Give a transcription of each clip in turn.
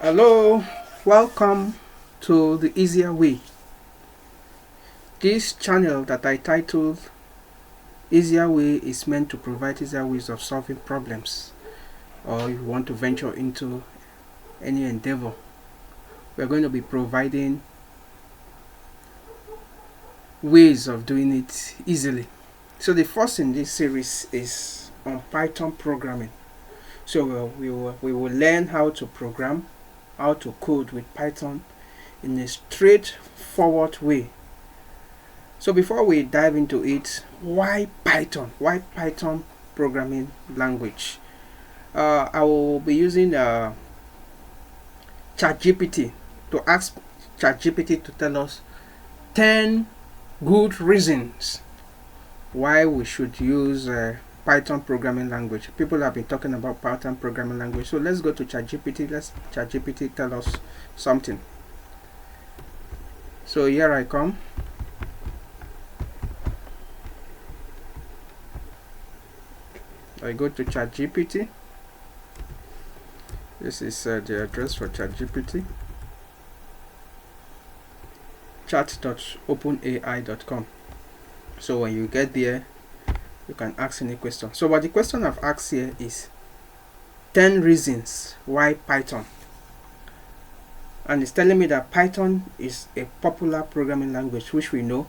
Hello, welcome to the Easier Way. This channel that I titled Easier Way is meant to provide easier ways of solving problems, or if you want to venture into any endeavor. We're going to be providing ways of doing it easily. So the first in this series is on Python programming. So we will learn how to program, how to code with Python in a straightforward way. So before we dive into it, why Python? Why Python programming language? I will be using ChatGPT to ask ChatGPT to tell us 10 good reasons why we should use Python programming language. People have been talking about Python programming language, so let's go to ChatGPT. Let's ChatGPT tell us something. So here I come. I go to ChatGPT. This is the address for ChatGPT. chat.openai.com. So when you get there, you can ask any question. So what the question I've asked here is 10 reasons why Python. And it's telling me that Python is a popular programming language, which we know.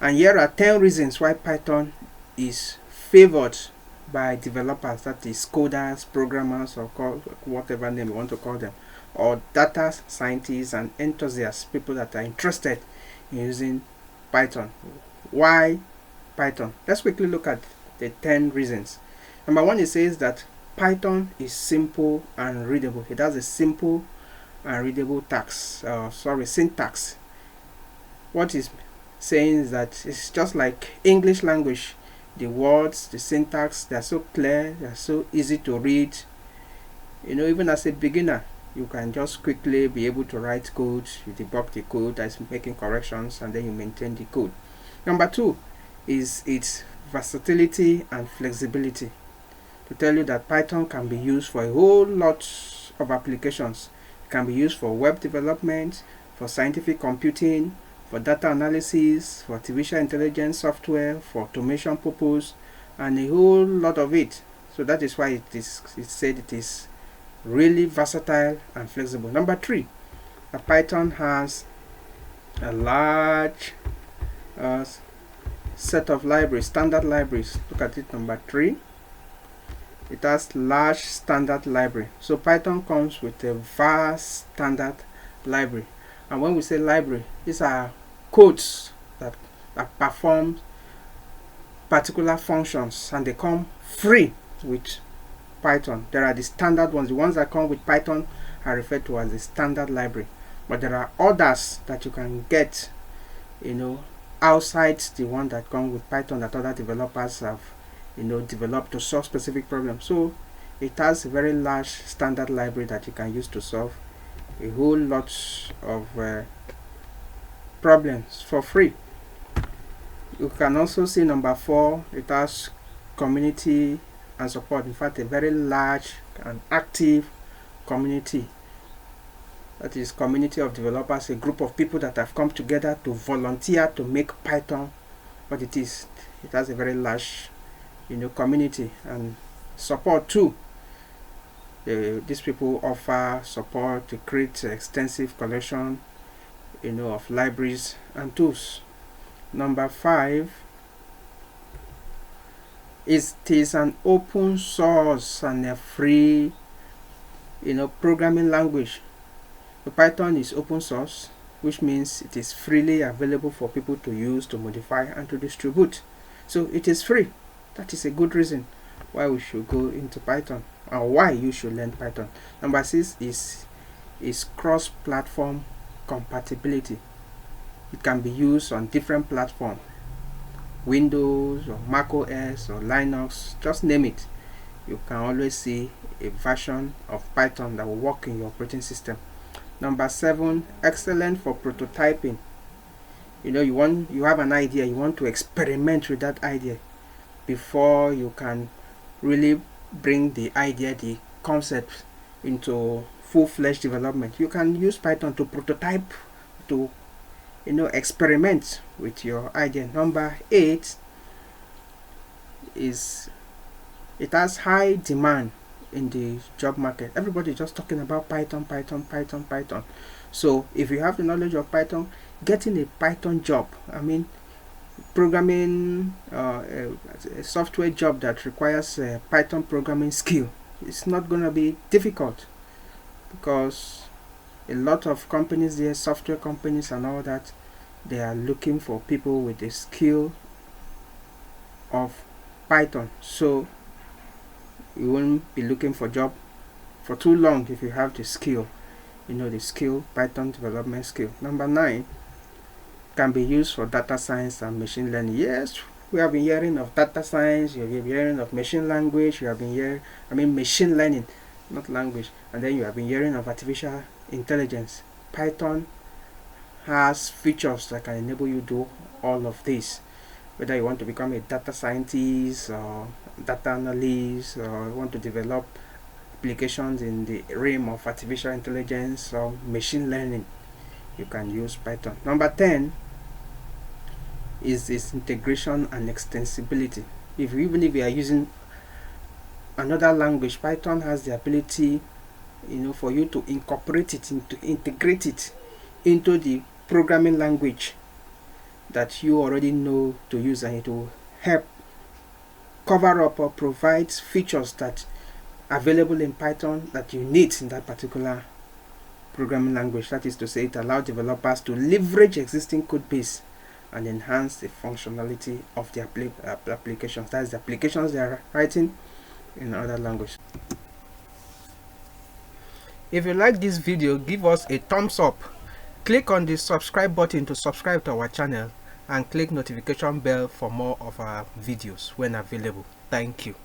And here are 10 reasons why Python is favored by developers, that is coders, programmers, or whatever name you want to call them, or data scientists and enthusiasts, people that are interested in using Python. Why Python? Let's quickly look at the 10 reasons. Number one, it says that Python is simple and readable. It has a simple and readable syntax. What is saying is that it's just like English language. The words, the syntax, they're so clear, they're so easy to read. Even as a beginner, you can just quickly be able to write code, you debug the code that's making corrections, and then you maintain the code. Number two is its versatility and flexibility. To tell you that Python can be used for a whole lot of applications. It can be used for web development, for scientific computing, for data analysis, for artificial intelligence software, for automation purpose, and a whole lot of it. So that is why it's said it is really versatile and flexible. Number three, Python has a large set of libraries, standard libraries. Look at it, number three. It has large standard library. So Python comes with a vast standard library. And when we say library, these are codes that perform particular functions, and they come free with Python. There are the standard ones. The ones that come with Python are referred to as the standard library. But there are others that you can get, outside the one that come with Python, that other developers have, developed to solve specific problems. So it has a very large standard library that you can use to solve a whole lot of problems for free. You can also see number four, it has community and support. In fact, a very large and active community. That is community of developers, a group of people that have come together to volunteer to make Python what it is. It has a very large community and support too. These people offer support to create extensive collection of libraries and tools. Number five, it is an open source and a free programming language. The Python is open source, which means it is freely available for people to use, to modify, and to distribute. So it is free. That is a good reason why we should go into Python, or why you should learn Python. Number six is cross-platform compatibility. It can be used on different platforms, Windows or Mac OS or Linux, just name it. You can always see a version of Python that will work in your operating system. Number seven, excellent for prototyping. You have an idea, you want to experiment with that idea before you can really bring the idea, the concept into full-fledged development. You can use Python to prototype, to experiment with your idea. Number 8 is it has high demand in the job market. Everybody just talking about Python, Python, Python, Python. So if you have the knowledge of Python, getting a Python job, I mean programming, a software job that requires a Python programming skill, it's not going to be difficult, because a lot of companies there, software companies and all that, they are looking for people with the skill of Python. So you won't be looking for job for too long if you have the skill, the skill, Python development skill. Number 9, can be used for data science and machine learning. Yes, we have been hearing of data science, you have been hearing of machine language, you have been hearing, machine learning, not language, and then you have been hearing of artificial intelligence. Python has features that can enable you to do all of this, whether you want to become a data scientist or data analyst, or you want to develop applications in the realm of artificial intelligence or machine learning, you can use Python. Number 10 is its integration and extensibility. Even if you are using another language, Python has the ability, for you to incorporate it, integrate it into the programming language that you already know to use, and it will help cover up or provide features that are available in Python that you need in that particular programming language. That is to say, it allows developers to leverage existing code base and enhance the functionality of the applications. That's the applications they are writing in other language. If you like this video, give us a thumbs up. Click on the subscribe button to subscribe to our channel, and click notification bell for more of our videos when available. Thank you.